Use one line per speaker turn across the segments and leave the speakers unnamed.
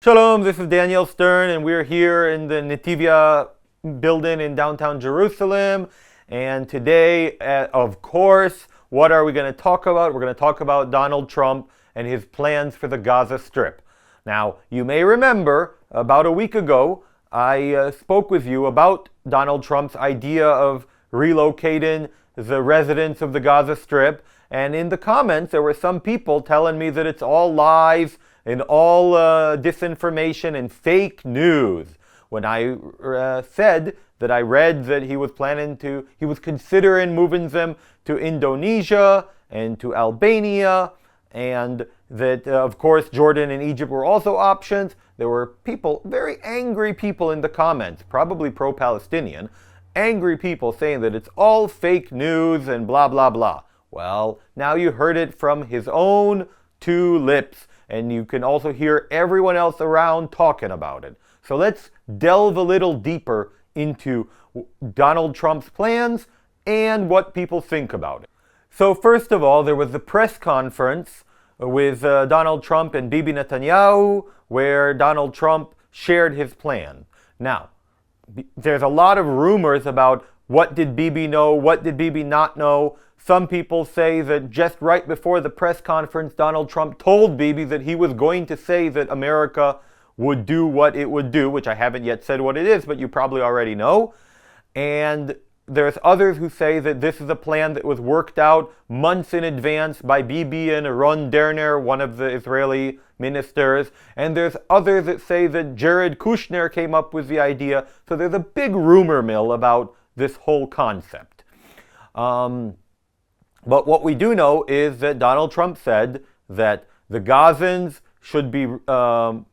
Shalom, this is Daniel Stern, and we're here in the Netivyah building in downtown Jerusalem. And today, of course, what are we going to talk about? We're going to talk about Donald Trump and his plans for the Gaza Strip. Now, you may remember, about a week ago, I spoke with you about Donald Trump's idea of relocating the residents of the Gaza Strip. And in the comments, there were some people telling me that it's all lies and all disinformation and fake news. When I said that I read that he was considering moving them to Indonesia and to Albania, and that, of course, Jordan and Egypt were also options. There were people, very angry people in the comments, probably pro-Palestinian, angry people saying that it's all fake news and blah, blah, blah. Well, now you heard it from his own two lips, and you can also hear everyone else around talking about it. So let's delve a little deeper into Donald Trump's plans and what people think about it. So first of all, there was a press conference with Donald Trump and Bibi Netanyahu, where Donald Trump shared his plan. Now, there's a lot of rumors about what did Bibi know, what did Bibi not know. Some people say that just right before the press conference, Donald Trump told Bibi that he was going to say that America would do what it would do, which I haven't yet said what it is, but you probably already know. And there's others who say that this is a plan that was worked out months in advance by Bibi and Ron Derner, one of the Israeli ministers. And there's others that say that Jared Kushner came up with the idea. So there's a big rumor mill about this whole concept. But what we do know is that Donald Trump said that the Gazans should be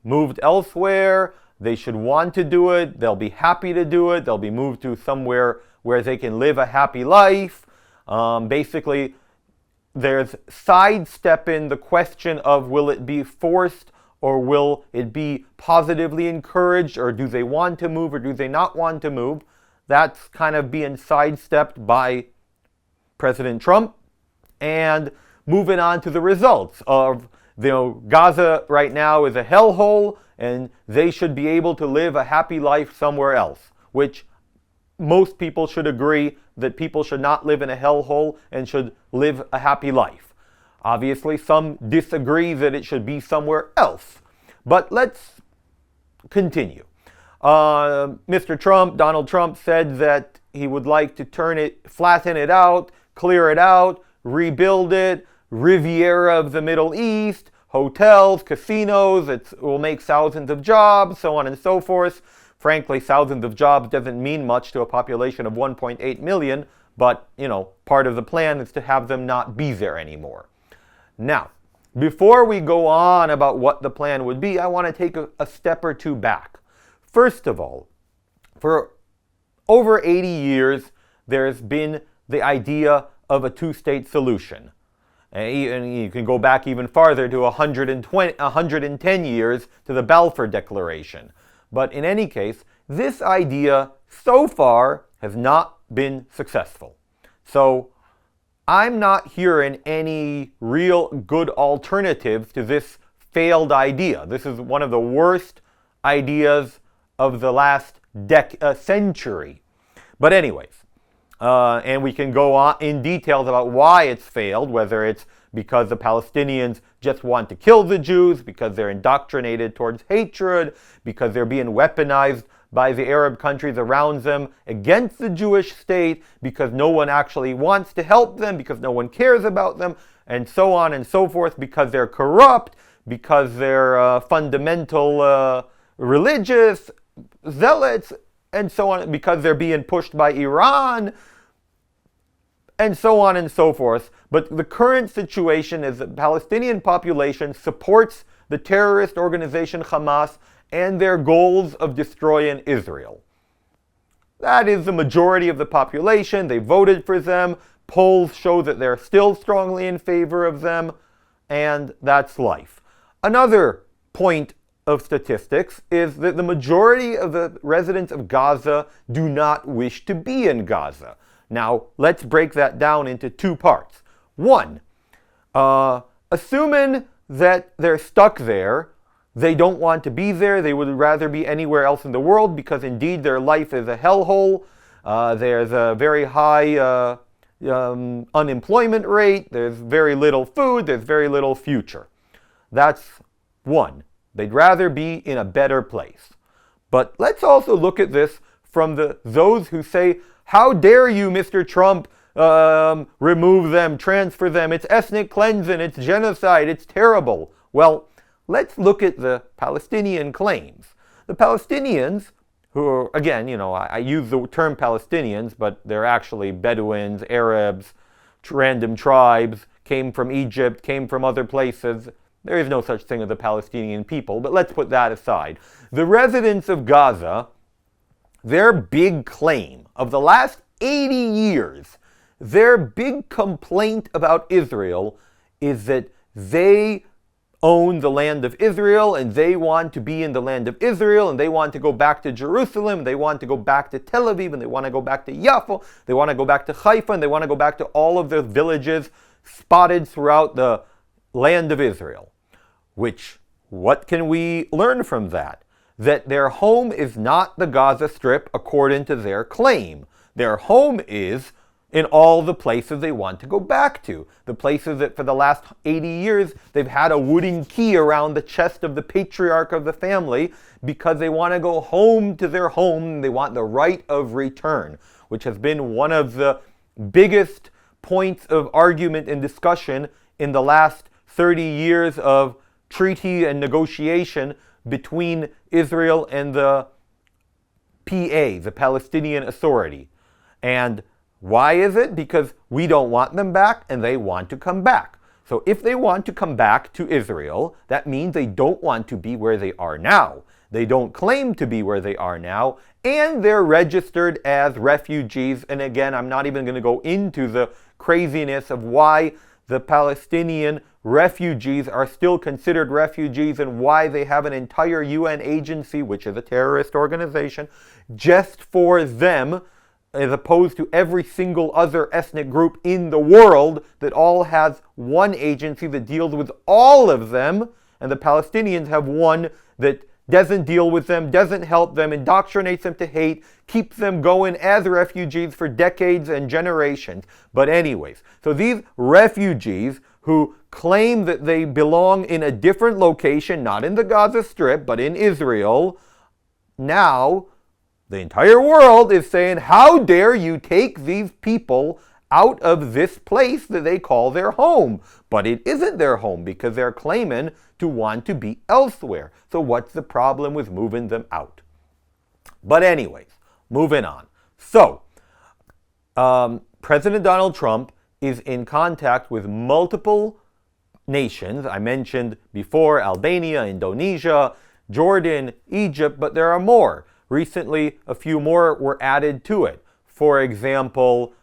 moved elsewhere. They should want to do it. They'll be happy to do it. They'll be moved to somewhere where they can live a happy life. Basically, there's sidestepping the question of will it be forced or will it be positively encouraged, or do they want to move or do they not want to move. That's kind of being sidestepped by President Trump, and moving on to the results of, Gaza right now is a hellhole, and they should be able to live a happy life somewhere else, which most people should agree that people should not live in a hellhole and should live a happy life. Obviously, some disagree that it should be somewhere else. But let's continue. Mr. Trump, Donald Trump, said that he would like to flatten it out, clear it out, rebuild it, Riviera of the Middle East, hotels, casinos, it will make thousands of jobs, so on and so forth. Frankly, thousands of jobs doesn't mean much to a population of 1.8 million, but, part of the plan is to have them not be there anymore. Now, before we go on about what the plan would be, I want to take a step or two back. First of all, for over 80 years, there's been the idea of a two-state solution. And you can go back even farther to 110 years to the Balfour Declaration. But in any case, this idea so far has not been successful. So I'm not hearing any real good alternatives to this failed idea. This is one of the worst ideas of the last century. But anyways, and we can go on in details about why it's failed, whether it's because the Palestinians just want to kill the Jews, because they're indoctrinated towards hatred, because they're being weaponized by the Arab countries around them against the Jewish state, because no one actually wants to help them, because no one cares about them, and so on and so forth, because they're corrupt, because they're fundamental religious zealots, and so on, because they're being pushed by Iran, and so on and so forth. But the current situation is that the Palestinian population supports the terrorist organization Hamas and their goals of destroying Israel. That is the majority of the population. They voted for them. Polls show that they're still strongly in favor of them, and that's life. Another point of statistics is that the majority of the residents of Gaza do not wish to be in Gaza. Now, let's break that down into two parts. One, assuming that they're stuck there, they don't want to be there. They would rather be anywhere else in the world because indeed their life is a hellhole. There's a very high unemployment rate. There's very little food. There's very little future. That's one. They'd rather be in a better place. But let's also look at this from those who say, how dare you, Mr. Trump, remove them, transfer them. It's ethnic cleansing. It's genocide. It's terrible. Well, let's look at the Palestinian claims. The Palestinians, who are, again, I use the term Palestinians, but they're actually Bedouins, Arabs, random tribes, came from Egypt, came from other places. There is no such thing as the Palestinian people, but let's put that aside. The residents of Gaza, their big claim of the last 80 years, their big complaint about Israel is that they own the land of Israel and they want to be in the land of Israel and they want to go back to Jerusalem, they want to go back to Tel Aviv, and they want to go back to Yaffo, they want to go back to Haifa, and they want to go back to all of the villages spotted throughout the land of Israel. What can we learn from that? That their home is not the Gaza Strip according to their claim. Their home is in all the places they want to go back to. The places that for the last 80 years they've had a wooden key around the chest of the patriarch of the family because they want to go home to their home. They want the right of return, which has been one of the biggest points of argument and discussion in the last 30 years of treaty and negotiation between Israel and the PA, the Palestinian Authority. And why is it? Because we don't want them back and they want to come back. So if they want to come back to Israel, that means they don't want to be where they are now. They don't claim to be where they are now, and they're registered as refugees. And again, I'm not even going to go into the craziness of why the Palestinian refugees are still considered refugees and why they have an entire UN agency, which is a terrorist organization, just for them, as opposed to every single other ethnic group in the world that all has one agency that deals with all of them, and the Palestinians have one that doesn't deal with them, doesn't help them, indoctrinates them to hate, keeps them going as refugees for decades and generations. But anyways, so these refugees who claim that they belong in a different location, not in the Gaza Strip, but in Israel, now the entire world is saying, how dare you take these people out of this place that they call their home? But it isn't their home because they're claiming to want to be elsewhere. So what's the problem with moving them out? But anyways, moving on. So, President Donald Trump is in contact with multiple nations. I mentioned before Albania, Indonesia, Jordan, Egypt, but there are more. Recently, a few more were added to it. For example,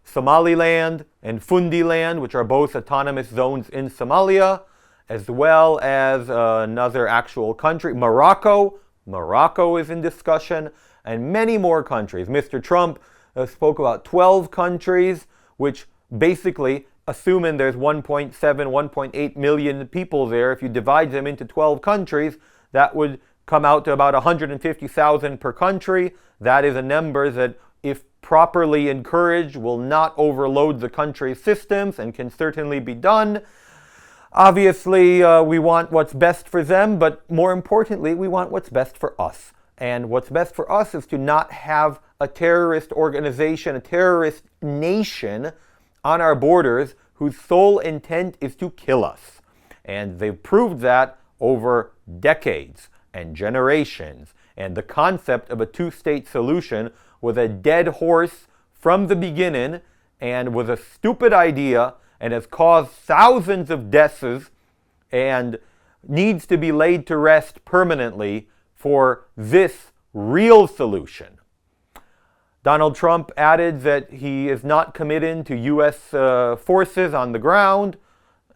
Somaliland and Fundiland, which are both autonomous zones in Somalia, as well as another actual country, Morocco. Morocco is in discussion, and many more countries. Mr. Trump spoke about 12 countries, which basically, assuming there's 1.7, 1.8 million people there, if you divide them into 12 countries, that would come out to about 150,000 per country. That is a number that, if properly encouraged, will not overload the country's systems and can certainly be done. Obviously, we want what's best for them, but more importantly, we want what's best for us. And what's best for us is to not have a terrorist organization, a terrorist nation on our borders whose sole intent is to kill us. And they've proved that over decades and generations. And the concept of a two-state solution was a dead horse from the beginning and was a stupid idea and has caused thousands of deaths and needs to be laid to rest permanently for this real solution. Donald Trump added that he is not committing to U.S. forces on the ground,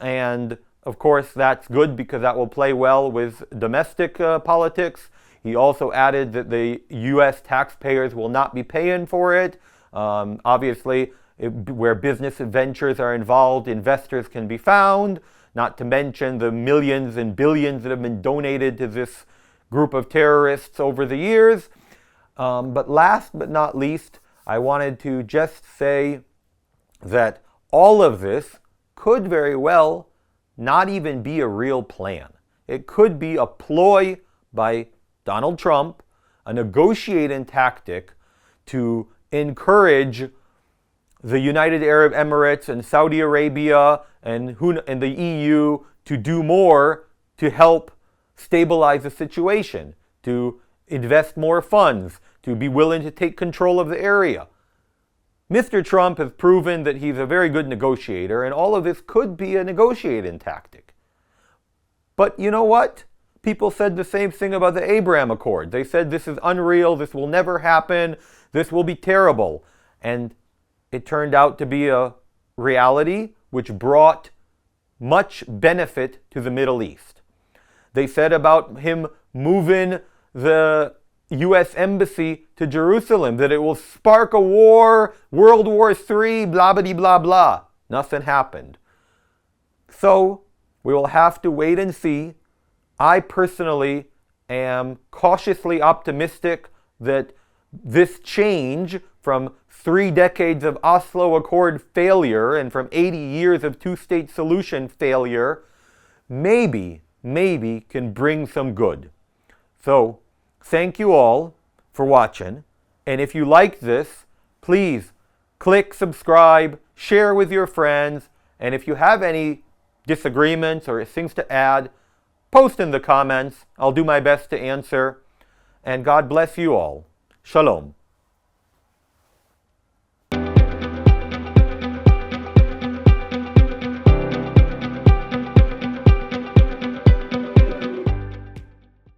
and of course that's good because that will play well with domestic politics. He also added that the U.S. taxpayers will not be paying for it. Obviously, where business ventures are involved, investors can be found. not to mention the millions and billions that have been donated to this group of terrorists over the years. But last but not least, I wanted to just say that all of this could very well not even be a real plan. It could be a ploy by Donald Trump, a negotiating tactic to encourage the United Arab Emirates and Saudi Arabia and the EU to do more to help stabilize the situation, to invest more funds, to be willing to take control of the area. Mr. Trump has proven that he's a very good negotiator, and all of this could be a negotiating tactic. But you know what? People said the same thing about the Abraham Accord. They said this is unreal, this will never happen, this will be terrible. And it turned out to be a reality which brought much benefit to the Middle East. They said about him moving the U.S. Embassy to Jerusalem that it will spark a war, World War III, blah, blah, blah, blah. Nothing happened. So we will have to wait and see. I personally am cautiously optimistic that this change from 3 decades of Oslo Accord failure and from 80 years of two-state solution failure maybe can bring some good. So, thank you all for watching. And if you like this, please click subscribe, share with your friends, and if you have any disagreements or things to add, post in the comments. I'll do my best to answer. And God bless you all. Shalom.